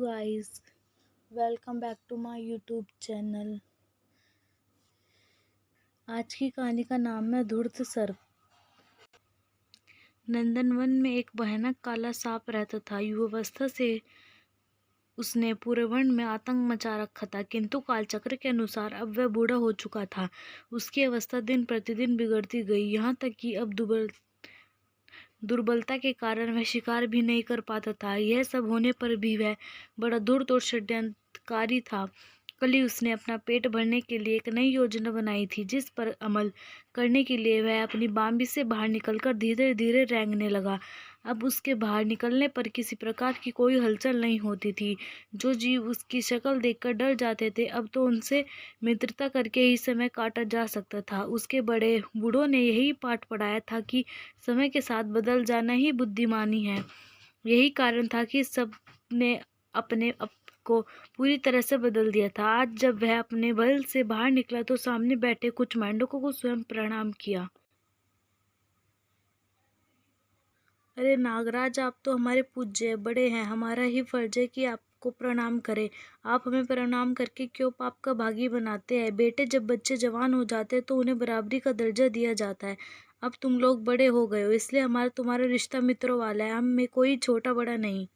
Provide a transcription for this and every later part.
guys, welcome back to my YouTube channel. आज की कहानी का नाम है धूर्त सर्प। नंदनवन में एक भयानक काला सांप रहता था। युवावस्था से उसने पूरे वन में आतंक मचा रखा था, किंतु कालचक्र के अनुसार अब वह बूढ़ा हो चुका था। उसकी अवस्था दिन प्रतिदिन बिगड़ती गई, यहाँ तक कि अब दुर्बलता के कारण वह शिकार भी नहीं कर पाता था। यह सब होने पर भी वह बड़ा धूर्त और षड्यंत्रकारी था। कल ही उसने अपना पेट भरने के लिए एक नई योजना बनाई थी, जिस पर अमल करने के लिए वह अपनी बांबी से बाहर निकलकर धीरे धीरे रेंगने लगा। अब उसके बाहर निकलने पर किसी प्रकार की कोई हलचल नहीं होती थी। जो जीव उसकी शक्ल देखकर डर जाते थे, अब तो उनसे मित्रता करके ही समय काटा जा सकता था। उसके बड़े बूढ़ों ने यही पाठ पढ़ाया था कि समय के साथ बदल जाना ही बुद्धिमानी है। यही कारण था कि सब ने अपने आप को पूरी तरह से बदल दिया था। आज जब वह अपने महल से बाहर निकला तो सामने बैठे कुछ मेंढकों को स्वयं प्रणाम किया। अरे नागराज, आप तो हमारे पूज्य बड़े हैं, हमारा ही फर्ज है कि आपको प्रणाम करें। आप हमें प्रणाम करके क्यों पाप का भागी बनाते हैं? बेटे, जब बच्चे जवान हो जाते हैं तो उन्हें बराबरी का दर्जा दिया जाता है। अब तुम लोग बड़े हो गए हो, इसलिए हमारा तुम्हारा रिश्ता मित्रों वाला है, हम में कोई छोटा बड़ा नहीं।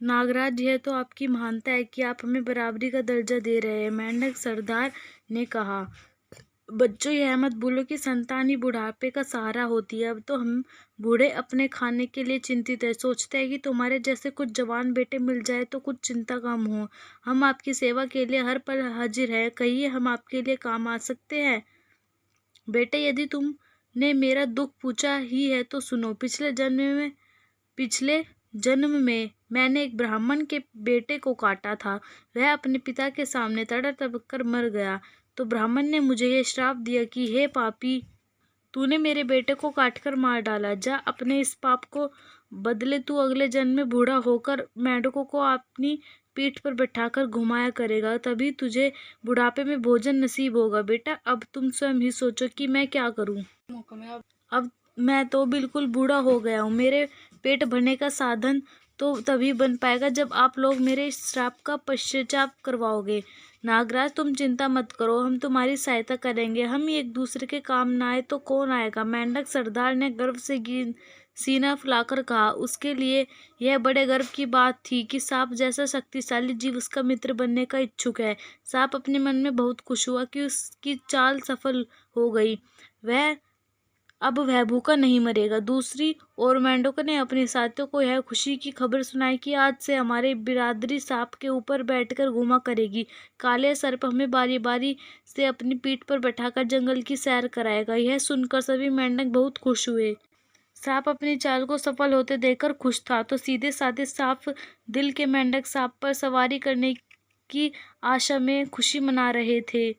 नागराज, यह तो आपकी महानता है कि आप हमें बराबरी का दर्जा दे रहे हैं, मेंढक सरदार ने कहा। बच्चों, यह मत भूलो कि संतान ही बुढ़ापे का सहारा होती है। अब तो हम बूढ़े अपने खाने के लिए चिंतित है, सोचते हैं कि तुम्हारे जैसे कुछ जवान बेटे मिल जाए तो कुछ चिंता कम हो। हम आपकी सेवा के लिए हर पल हाजिर हैं, कहिए हम आपके लिए काम आ सकते हैं। बेटे, यदि तुमने मेरा दुख पूछा ही है तो सुनो। पिछले जन्म में मैंने एक ब्राह्मण के बेटे को काटा था। वह अपने पिता के सामने तड़प कर मर गया, तो ब्राह्मण ने मुझे यह श्राप दिया कि हे पापी, तूने मेरे बेटे को काटकर मार डाला। जा, अपने इस पाप को बदले तू अगले जन्म में बूढ़ा होकर मेंढकों को अपनी पीठ पर बैठाकर घुमाया करेगा, तभी तुझे बुढ़ापे में भोजन नसीब होगा। बेटा, अब तुम स्वयं ही सोचो कि मैं क्या करूं। अब मैं तो बिल्कुल बूढ़ा हो गया हूँ। मेरे पेट भरने का साधन तो तभी बन पाएगा जब आप लोग मेरे इस श्राप का पश्चाताप करवाओगे। नागराज, तुम चिंता मत करो, हम तुम्हारी सहायता करेंगे। हम ही एक दूसरे के काम ना आए तो कौन आएगा? मेंढक सरदार ने गर्व से सीना फुलाकर कहा। उसके लिए यह बड़े गर्व की बात थी कि सांप जैसा शक्तिशाली जीव उसका मित्र बनने का इच्छुक है। सांप अपने मन में बहुत खुश हुआ कि उसकी चाल सफल हो गई। अब वह भूखा नहीं मरेगा। दूसरी ओर मेंढकों ने अपने साथियों को यह खुशी की खबर सुनाई कि आज से हमारी बिरादरी सांप के ऊपर बैठकर घुमा करेगी। काले सर्प हमें बारी बारी से अपनी पीठ पर बैठाकर जंगल की सैर कराएगा। यह सुनकर सभी मेंढक बहुत खुश हुए। सांप अपनी चाल को सफल होते देखकर खुश था, तो सीधे साधे साफ दिल के मेंढक सांप पर सवारी करने की आशा में खुशी मना रहे थे।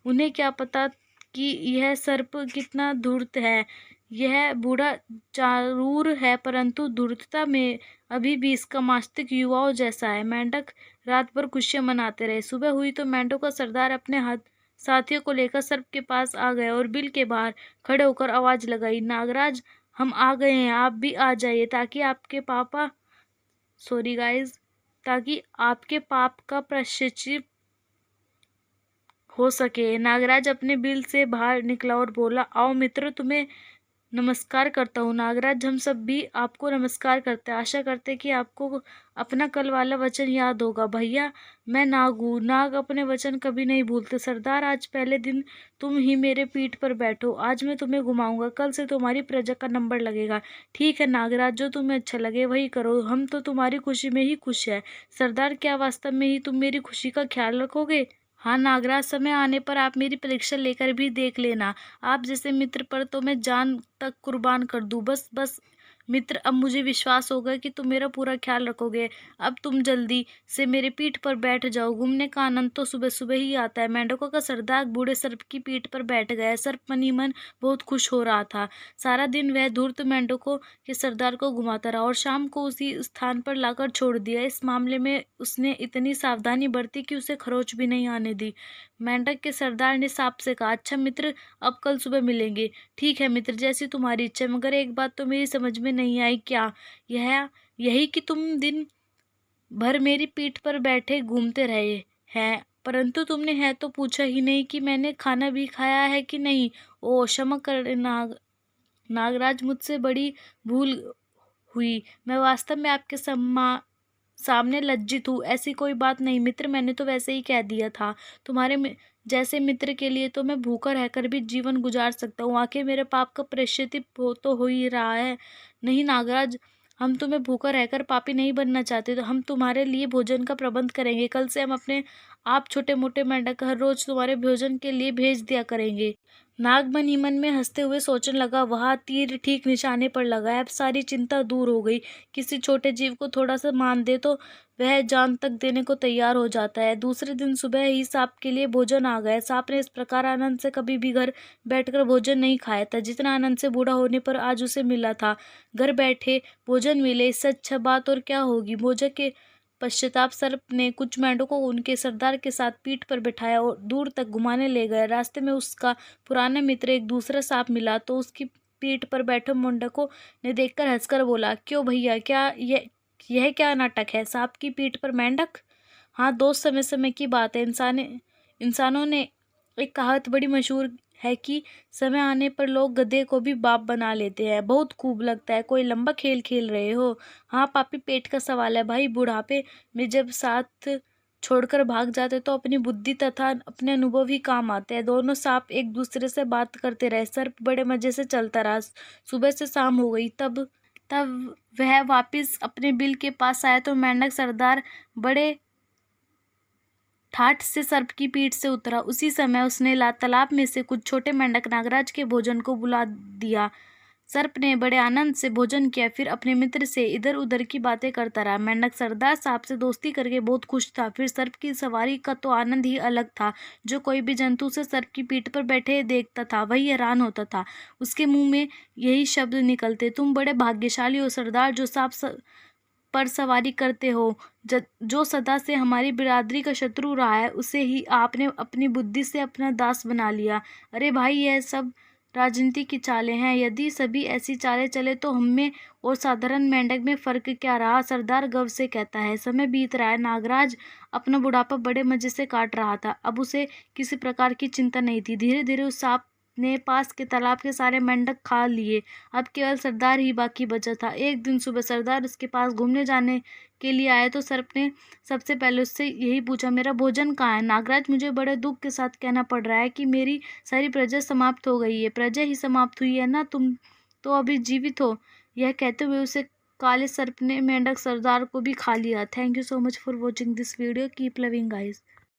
उन्हें क्या पता कि यह सर्प कितना धूर्त है। यह बूढ़ा जरूर है, परंतु धूर्तता में अभी भी इसका मस्तिष्क युवाओं जैसा है। मेंढक रात भर खुशियां मनाते रहे। सुबह हुई तो मेंढकों का सरदार अपने साथियों को लेकर सर्प के पास आ गया और बिल के बाहर खड़े होकर आवाज लगाई, नागराज, हम आ गए हैं, आप भी आ जाइए ताकि आपके पाप का प्रायश्चित हो सके। नागराज अपने बिल से बाहर निकला और बोला, आओ मित्र, तुम्हें नमस्कार करता हूँ। नागराज, हम सब भी आपको नमस्कार करते हैं। आशा करते हैं कि आपको अपना कल वाला वचन याद होगा। भैया, मैं नाग हूँ। नाग अपने वचन कभी नहीं भूलते। सरदार, आज पहले दिन तुम ही मेरे पीठ पर बैठो। आज मैं तुम्हें घुमाऊंगा, कल से तुम्हारी प्रजा का नंबर लगेगा। ठीक है नागराज, जो तुम्हें अच्छा लगे वही करो, हम तो तुम्हारी खुशी में ही खुश है। सरदार, क्या वास्तव में ही तुम मेरी खुशी का ख्याल रखोगे? हाँ नागराज, समय आने पर आप मेरी परीक्षा लेकर भी देख लेना। आप जैसे मित्र पर तो मैं जान तक कुर्बान कर दूं। बस मित्र, अब मुझे विश्वास हो गया कि तुम मेरा पूरा ख्याल रखोगे। अब तुम जल्दी से मेरे पीठ पर बैठ जाओ। घूमने का आनंद तो सुबह सुबह ही आता है। मेंढकों का सरदार बूढ़े सर्प की पीठ पर बैठ गया। सर्प मन ही मन बहुत खुश हो रहा था। सारा दिन वह धूर्त मेंढकों के सरदार को घुमाता रहा और शाम को उसी स्थान पर लाकर छोड़ दिया। इस मामले में उसने इतनी सावधानी बरती कि उसे खरोच भी नहीं आने दी। मेंढक के सरदार ने सांप से कहा, अच्छा मित्र, अब कल सुबह मिलेंगे। ठीक है मित्र, जैसी तुम्हारी इच्छा, मगर एक बात तो मेरी समझ में नहीं आई। क्या? यही कि तुम दिन भर मेरी पीठ पर बैठे घूमते रहे हैं, परंतु तुमने है तो पूछा ही नहीं कि मैंने खाना भी खाया है कि नहीं। ओ क्षमा कर नागराज, मुझसे बड़ी भूल हुई। मैं वास्तव में आपके सामने लज्जित हूँ। ऐसी कोई बात नहीं मित्र, मैंने तो वैसे ही कह दिया था। तुम्हारे जैसे मित्र के लिए तो मैं भूखा रहकर भी जीवन गुजार सकता हूँ। आखिर मेरे पाप का प्रायश्चित तो हो ही रहा है। नहीं नागराज, हम तुम्हें भूखा रहकर पापी नहीं बनना चाहते, तो हम तुम्हारे लिए भोजन का प्रबंध करेंगे। कल से हम अपने आप छोटे मोटे मेंढक हर रोज तुम्हारे भोजन के लिए भेज दिया करेंगे। नाग मन ही मन में हंसते हुए सोचने लगा, वह तीर ठीक निशाने पर लगा है। अब सारी चिंता दूर हो गई। किसी छोटे जीव को थोड़ा सा मान दे तो वह जान तक देने को तैयार हो जाता है। दूसरे दिन सुबह ही सांप के लिए भोजन आ गया। सांप ने इस प्रकार आनंद से कभी भी घर बैठकर भोजन नहीं खाया था जितना आनंद से बूढ़ा होने पर आज उसे मिला था। घर बैठे भोजन मिले, इससे अच्छा बात और क्या होगी। भोजन के पश्चाताप सर्प ने कुछ मेंढकों को उनके सरदार के साथ पीठ पर बिठाया और दूर तक घुमाने ले गया। रास्ते में उसका पुराना मित्र एक दूसरा सांप मिला तो उसकी पीठ पर बैठे मेंढकों ने देखकर हंसकर बोला, क्यों भैया, क्या यह क्या नाटक है? सांप की पीठ पर मेंढक? हाँ दोस्त, समय समय की बात है। इंसानों ने एक कहावत बड़ी मशहूर है कि समय आने पर लोग गधे को भी बाप बना लेते हैं। बहुत खूब लगता है, कोई लंबा खेल खेल रहे हो। हाँ पापी, पेट का सवाल है भाई। बुढ़ापे में जब साथ छोड़कर भाग जाते तो अपनी बुद्धि तथा अपने अनुभव ही काम आते हैं। दोनों सांप एक दूसरे से बात करते रहे। सर्प बड़े मजे से चलता रहा। सुबह से शाम हो गई। तब वह वापस अपने बिल के पास आया तो मेंढक सरदार बड़े ठाठ से सर्प की पीठ से उतरा। उसी समय उसने तालाब में से कुछ छोटे मेंढक नागराज के भोजन को बुला दिया। सर्प ने बड़े आनंद से भोजन किया, फिर अपने मित्र से इधर उधर की बातें करता रहा। मेंढक सरदार साहब से दोस्ती करके बहुत खुश था। फिर सर्प की सवारी का तो आनंद ही अलग था। जो कोई भी जंतु उसे सर्प की पीठ पर बैठे देखता था वही हैरान होता था। उसके मुंह में यही शब्द निकलते, तुम बड़े भाग्यशाली हो सरदार, जो सांप पर सवारी करते हो। जो सदा से हमारी बिरादरी का शत्रु रहा है उसे ही आपने अपनी बुद्धि से अपना दास बना लिया। अरे भाई, यह सब राजनीति की चालें हैं। यदि सभी ऐसी चालें चले तो हमें और साधारण मेंढक में फर्क क्या रहा? सरदार गर्व से कहता है। समय बीत रहा है। नागराज अपना बुढ़ापा बड़े मजे से काट रहा था। अब उसे किसी प्रकार की चिंता नहीं थी। धीरे धीरे उस सांप ने पास के तालाब के सारे मेंढक खा लिए। अब केवल सरदार ही बाकी बचा था। एक दिन सुबह सरदार उसके पास घूमने जाने के लिए आए तो सर्प ने सबसे पहले उससे यही पूछा, मेरा भोजन कहाँ है? नागराज, मुझे बड़े दुख के साथ कहना पड़ रहा है कि मेरी सारी प्रजा समाप्त हो गई है। प्रजा ही समाप्त हुई है ना, तुम तो अभी जीवित हो। यह कहते हुए उसे काले सर्प ने मेंढक सरदार को भी खा लिया। Thank you so much for watching this video. Keep loving guys.